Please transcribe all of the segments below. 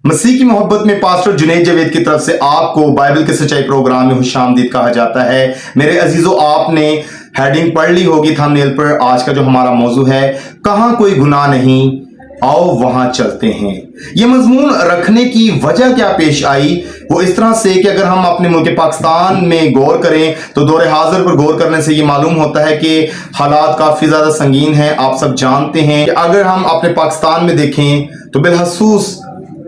मसीह की मोहब्बत में पास्टर जुनैद जावेद की तरफ से आपको बाइबल के सच्चाई प्रोग्राम में खुशामदीद कहा जाता है। मेरे अजीजों, आपने हेडिंग पढ़ ली होगी थंबनेल पर। आज का जो हमारा मौजू है, कहां कोई गुनाह नहीं, आओ वहां चलते हैं। यह मजमून रखने की वजह क्या पेश आई, वो इस तरह से कि अगर हम अपने मुल्क पाकिस्तान में गौर करें तो दौरे हाजिर पर गौर करने से ये मालूम होता है कि हालात काफी ज्यादा संगीन हैं। आप सब जानते हैं कि अगर हम अपने पाकिस्तान में देखें तो बिलखसूस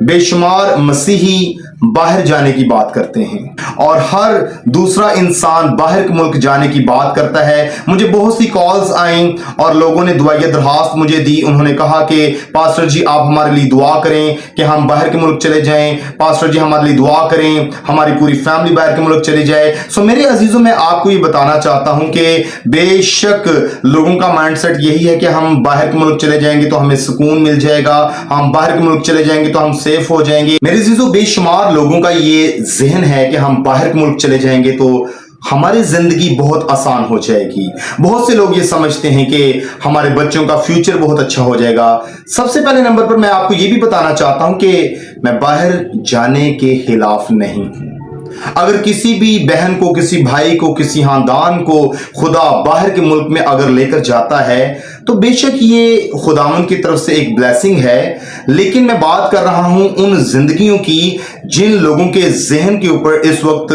बेशुमार मसीही बाहर जाने की बात करते हैं और हर दूसरा इंसान बाहर के मुल्क जाने की बात करता है। मुझे बहुत सी कॉल्स आई और लोगों ने दुआई दरखास्त मुझे दी। उन्होंने कहा कि पास्टर जी आप हमारे लिए दुआ करें कि हम बाहर के मुल्क चले जाएं, पास्टर जी हमारे लिए दुआ करें हमारी पूरी फैमिली बाहर के मुल्क चले जाए। सो मेरे अजीजों, मैं आपको ये बताना चाहता हूं कि बेशक लोगों का माइंडसेट यही है कि हम बाहर के मुल्क चले जाएंगे तो हमें सुकून मिल जाएगा, हम बाहर के मुल्क चले जाएंगे तो हम सेफ हो जाएंगे। मेरे अजीजों, बेशुमार लोगों का ये जहन है कि हम बाहर के मुल्क चले जाएंगे तो हमारी जिंदगी बहुत आसान हो जाएगी। बहुत से लोग ये समझते हैं कि हमारे बच्चों का फ्यूचर बहुत अच्छा हो जाएगा। सबसे पहले नंबर पर मैं आपको ये भी बताना चाहता हूं कि मैं बाहर जाने के खिलाफ नहीं हूं। अगर किसी भी बहन को, किसी भाई को, किसी खानदान को खुदा बाहर के मुल्क में अगर लेकर जाता है तो बेशक ये खुदावंद की तरफ से एक ब्लेसिंग है। लेकिन मैं बात कर रहा हूं उन जिंदगियों की जिन लोगों के जहन के ऊपर इस वक्त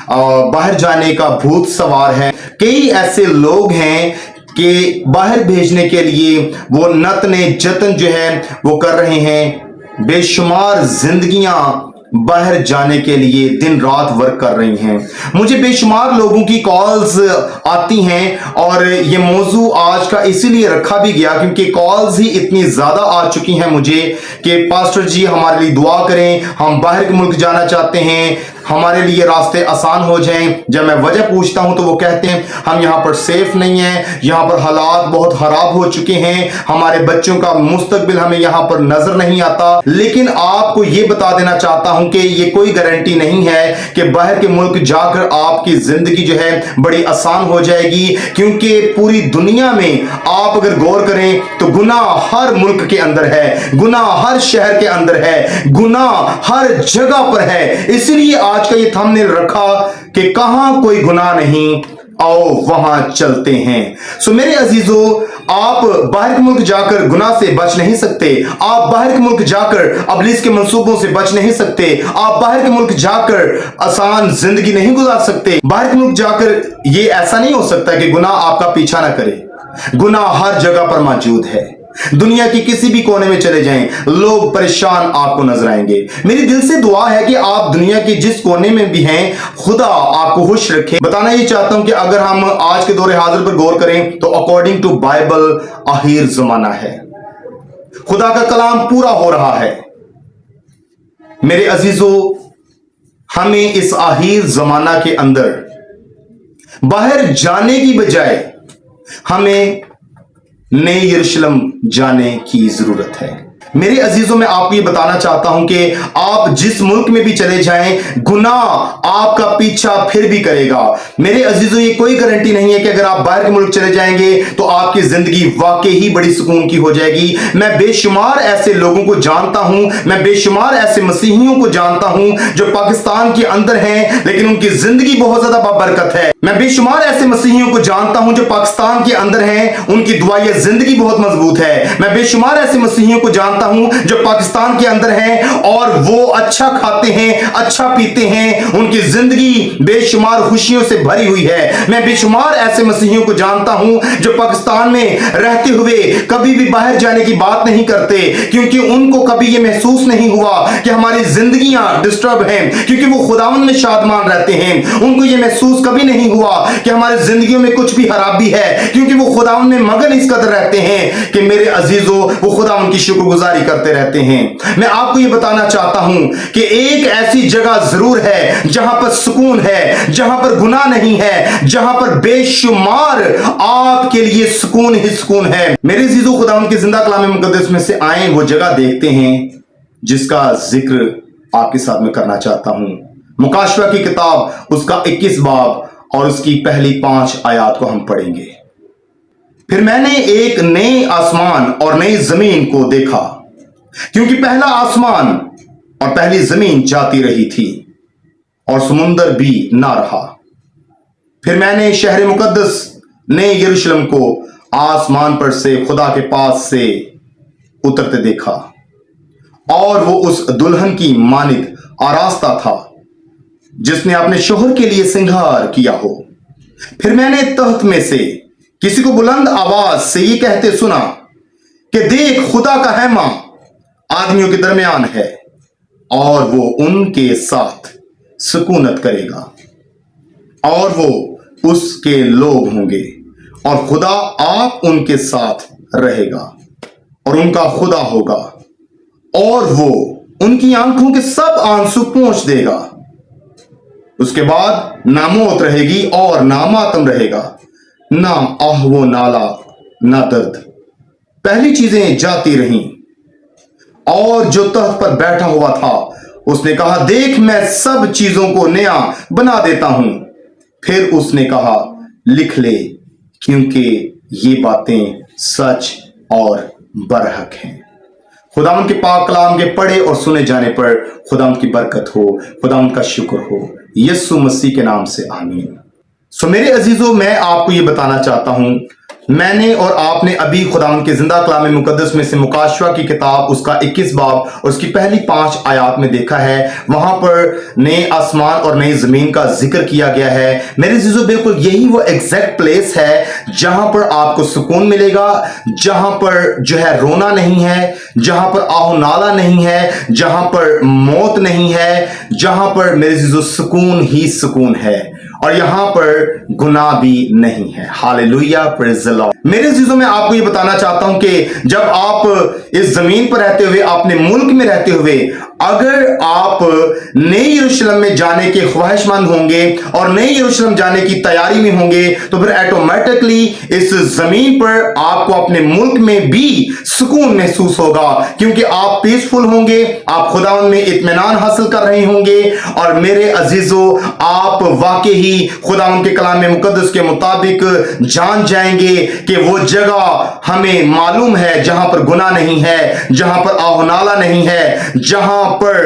बाहर जाने का भूत सवार है। कई ऐसे लोग हैं कि बाहर भेजने के लिए वो नतने जतन जो है वो कर रहे हैं। बेशुमार जिंदगियां बाहर जाने के लिए दिन रात वर्क कर रही हैं। मुझे बेशुमार लोगों की कॉल्स आती हैं और ये मौजू आज का इसीलिए रखा भी गया क्योंकि कॉल्स ही इतनी ज्यादा आ चुकी हैं मुझे कि पास्टर जी हमारे लिए दुआ करें, हम बाहर के मुल्क जाना चाहते हैं, हमारे लिए रास्ते आसान हो जाएं। जब मैं वजह पूछता हूं तो वो कहते हैं हम यहां पर सेफ नहीं हैं, यहां पर हालात बहुत खराब हो चुके हैं, हमारे बच्चों का मुस्तकबिल हमें यहां पर नजर नहीं आता। लेकिन आपको ये बता देना चाहता हूं कि ये कोई गारंटी नहीं है कि बाहर के मुल्क जाकर आपकी जिंदगी जो है बड़ी आसान हो जाएगी, क्योंकि पूरी दुनिया में आप अगर गौर करें तो गुनाह हर मुल्क के अंदर है, गुनाह हर शहर के अंदर है, गुनाह हर जगह पर है। इसीलिए आज का ये थंबनेल रखा कि कहां कोई गुनाह नहीं, आओ वहां चलते हैं। सो मेरे अजीजों, आप बाहर के मुल्क जाकर गुनाह से बच नहीं सकते, आप बाहर के मुल्क जाकर अबलीस के मंसूबों से बच नहीं सकते, आप बाहर के मुल्क जाकर आसान जिंदगी नहीं गुजार सकते। बाहर के मुल्क जाकर ये ऐसा नहीं हो सकता कि गुनाह आपका पीछा ना करे। गुनाह हर जगह पर मौजूद है। दुनिया की किसी भी कोने में चले जाएं, लोग परेशान आपको नजर आएंगे। मेरी दिल से दुआ है कि आप दुनिया के जिस कोने में भी हैं, खुदा आपको खुश रखे। बताना ये चाहता हूं कि अगर हम आज के दौरे हाजिर पर गौर करें तो अकॉर्डिंग टू बाइबल आखिर जमाना है, खुदा का कलाम पूरा हो रहा है। मेरे अजीजों, हमें इस आखिर जमाना के अंदर बाहर जाने की बजाय हमें नए यरूशलेम जाने की जरूरत है। मेरे अजीजों, मैं आपको ये बताना चाहता हूं कि आप जिस मुल्क में भी चले जाएं, गुनाह आपका पीछा फिर भी करेगा। मेरे अजीजों, ये कोई गारंटी नहीं है कि अगर आप बाहर के मुल्क चले जाएंगे तो आपकी जिंदगी वाकई ही बड़ी सुकून की हो जाएगी। मैं बेशुमार ऐसे लोगों को जानता हूं, मैं बेशुमार ऐसे मसीहियों को जानता हूं जो पाकिस्तान के अंदर हैं लेकिन उनकी जिंदगी बहुत ज्यादा बाबरकत है। मैं बेशुमार ऐसे मसीहियों को जानता हूं जो पाकिस्तान के अंदर हैं, उनकी दुआएं जिंदगी बहुत मजबूत है। मैं बेशुमार ऐसे मसीहियों को जानता हूं जो पाकिस्तान के अंदर हैं और वो अच्छा खाते हैं, अच्छा पीते हैं, उनकी जिंदगी बेशुमार खुशियों से भरी हुई है। मैं बेशुमार ऐसे मसीहियों को जानता हूं जो पाकिस्तान में रहते हुए कभी भी बाहर जाने की बात नहीं करते, क्योंकि उनको कभी ये महसूस नहीं हुआ कि हमारी जिंदगियां डिस्टर्ब हैं, क्योंकि वो खुदावंद में शादमान रहते हैं। उनको ये महसूस कभी नहीं हुआ कि हमारी जिंदगियों में कुछ भी खराबी है, क्योंकि वो खुदावंद में मगन इस कदर रहते हैं कि मेरे अजीजों, वो खुदावंद की शुक्रगुजारी करते रहते हैं। मैं आपको ये बताना चाहता हूं कि एक ऐसी जगह जरूर है जहां पर सुकून है, जहां पर गुनाह नहीं है, जहां पर बेशुमार आपके लिए सुकून ही सुकून है। मेरे अजीजों, खुदावंद के जिंदा कलाम मुकद्दस में से आए वो जगह देखते हैं जिसका जिक्र आपके साथ में करना चाहता हूं। मुकाशवा की किताब उसका 21 बाब और उसकी पहली 5 आयत को हम पढ़ेंगे। फिर मैंने एक नए आसमान और नई जमीन को देखा, क्योंकि पहला आसमान और पहली जमीन जाती रही थी और समुंदर भी ना रहा। फिर मैंने शहर मुकद्दस नए यरूशलेम को आसमान पर से खुदा के पास से उतरते देखा, और वो उस दुल्हन की मानित आरास्ता था जिसने अपने शोहर के लिए श्रृंगार किया हो। फिर मैंने तख्त में से किसी को बुलंद आवाज से ये कहते सुना कि देख, खुदा का हैमा आदमियों के दरमियान है और वो उनके साथ सुकूनत करेगा, और वो उसके लोग होंगे, और खुदा आप उनके साथ रहेगा और उनका खुदा होगा, और वो उनकी आंखों के सब आंसू पोंछ देगा। उसके बाद ना मौत रहेगी और ना मातम रहेगा, ना आह वो नाला, ना दर्द। पहली चीजें जाती रहीं। और जो तख्त पर बैठा हुआ था उसने कहा, देख, मैं सब चीजों को नया बना देता हूं। फिर उसने कहा, लिख ले, क्योंकि ये बातें सच और बरहक हैं। खुदावंद के पाक कलाम के पढ़े और सुने जाने पर खुदावंद की बरकत हो, खुदावंद का शुक्र हो, यीशु मसीह के नाम से आमीन। सो मेरे अजीजों, मैं आपको ये बताना चाहता हूं, मैंने और आपने अभी खुदावंद के जिंदा कलाम मुकद्दस में से मुकाशवा की किताब उसका 21 बाब और उसकी पहली 5 आयात में देखा है। वहां पर नए आसमान और नई जमीन का जिक्र किया गया है। मेरे अजीजों, बिल्कुल यही वो एग्जैक्ट प्लेस है जहां पर आपको सुकून मिलेगा, जहां पर जो है रोना नहीं है, जहां पर आहो नाला नहीं है, जहां पर मौत नहीं है, जहां पर मेरे अजीजों सुकून ही सुकून है, और यहां पर गुनाह भी नहीं है। Hallelujah, praise the Lord. मेरे अजीजों, मैं आपको ये बताना चाहता हूं कि जब आप इस जमीन पर रहते हुए, अपने मुल्क में रहते हुए, अगर आप नए यरूशलेम में जाने के ख्वाहिशमंद होंगे और नए यरूशलेम जाने की तैयारी में होंगे, तो फिर ऑटोमेटिकली इस जमीन पर आपको अपने मुल्क में भी सुकून महसूस होगा, क्योंकि आप पीसफुल होंगे, आप खुदावंद में इत्मीनान हासिल कर रहे होंगे। और मेरे अजीजों, आप वाकई ही खुदावंद के कलाम मुकद्दस के मुताबिक जान जाएंगे कि वो जगह हमें मालूम है जहां पर गुनाह नहीं है, जहां पर आहोनाला नहीं है, जहां पर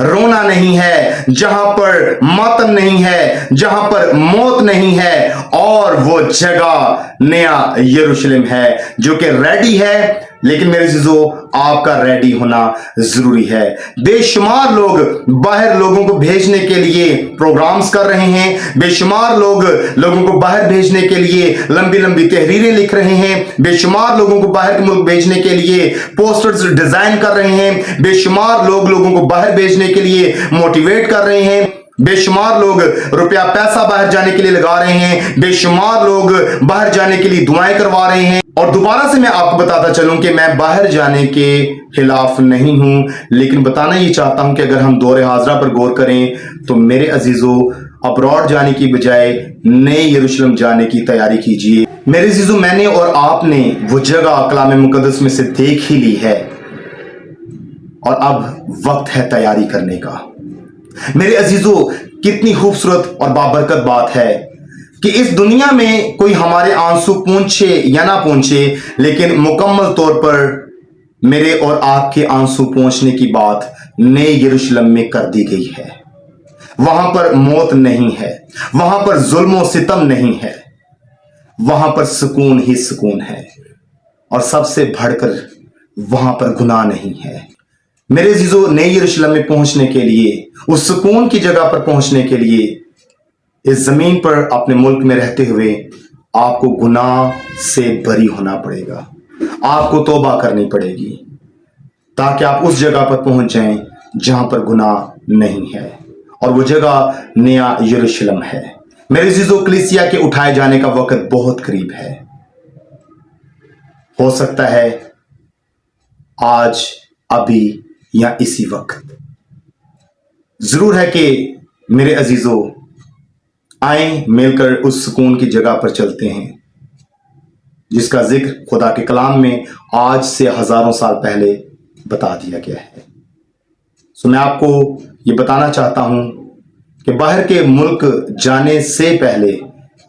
रोना नहीं है, जहां पर मातम नहीं है, जहां पर मौत नहीं है, और वो जगह नया यरूशलेम है जो कि रेडी है। लेकिन मेरे अजीजों, आपका रेडी होना जरूरी है। बेशुमार लोग बाहर लोगों को भेजने के लिए प्रोग्राम्स कर रहे हैं, बेशुमार लोग लोगों को बाहर भेजने के लिए लंबी लंबी तहरीरें लिख रहे हैं, बेशुमार लोगों को बाहर के मुल्क भेजने के लिए पोस्टर्स डिजाइन कर रहे हैं, बेशुमार लोग लोगों को बाहर भेजने के लिए मोटिवेट कर रहे हैं, बेशुमार लोग रुपया पैसा बाहर जाने के लिए लगा रहे हैं, बेशुमार लोग बाहर जाने के लिए दुआएं करवा रहे हैं। और दोबारा से मैं आपको बताता चलूं कि मैं बाहर जाने के खिलाफ नहीं हूं, लेकिन बताना ये चाहता हूं कि अगर हम दौरे हाजरा पर गौर करें तो मेरे अजीजों, अब्रॉड जाने की बजाय नए यरूशलेम जाने की तैयारी कीजिए। मेरे अजीजों, मैंने और आपने वो जगह कलाम मुकद्दस में से देख ही ली है, और अब वक्त है तैयारी करने का। मेरे अजीजों, कितनी खूबसूरत और बाबरकत बात है कि इस दुनिया में कोई हमारे आंसू पूंछे या ना पूंछे, लेकिन मुकम्मल तौर पर मेरे और आपके आंसू पहुंचने की बात नए यरूशलेम में कर दी गई है। वहां पर मौत नहीं है, वहां पर जुल्म और सितम नहीं है, वहां पर सुकून ही सुकून है, और सबसे बढ़कर वहां पर गुनाह नहीं है। मेरे अजीजों, नए यरूशलेम में पहुंचने के लिए, उस सुकून की जगह पर पहुंचने के लिए, इस जमीन पर अपने मुल्क में रहते हुए आपको गुनाह से बरी होना पड़ेगा, आपको तौबा करनी पड़ेगी, ताकि आप उस जगह पर पहुंच जाएं जहां पर गुनाह नहीं है, और वो जगह नया यरूशलेम है। मेरे अजीजों, कलीसिया के उठाए जाने का वक्त बहुत करीब है। हो सकता है आज, अभी, या इसी वक्त। जरूर है कि मेरे अजीजों, आए मिलकर उस सुकून की जगह पर चलते हैं जिसका जिक्र खुदा के कलाम में आज से हजारों साल पहले बता दिया गया है। सो मैं आपको ये बताना चाहता हूं कि बाहर के मुल्क जाने से पहले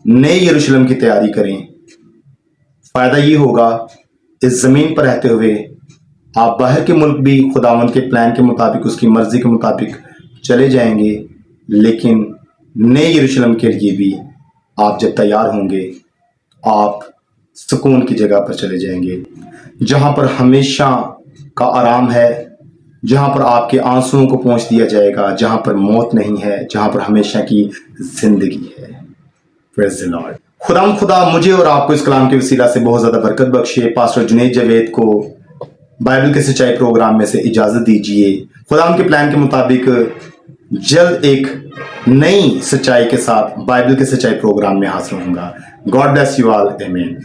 नए यरूशलेम की तैयारी करें। फायदा ये होगा, इस जमीन पर रहते हुए آپ باہر کے ملک بھی خداوند کے پلان کے مطابق اس کی مرضی کے مطابق چلے جائیں گے، لیکن نئے یروشلم کے لیے بھی آپ جب تیار ہوں گے آپ سکون کی جگہ پر چلے جائیں گے، جہاں پر ہمیشہ کا آرام ہے، جہاں پر آپ کے آنسوؤں کو پہنچ دیا جائے گا، جہاں پر موت نہیں ہے، جہاں پر ہمیشہ کی زندگی ہے۔ Praise the Lord۔ خدا مجھے اور آپ کو اس کلام کے وسیلہ سے بہت زیادہ برکت بخشے۔ پاسٹر جنید جاوید کو بائبل کی سچائی پروگرام میں سے اجازت دیجیے۔ خدا کے پلان کے مطابق جلد ایک نئی سچائی کے ساتھ بائبل کی سچائی پروگرام میں حاضر ہوں گا۔ گاڈ بلیس یو آل، آمین۔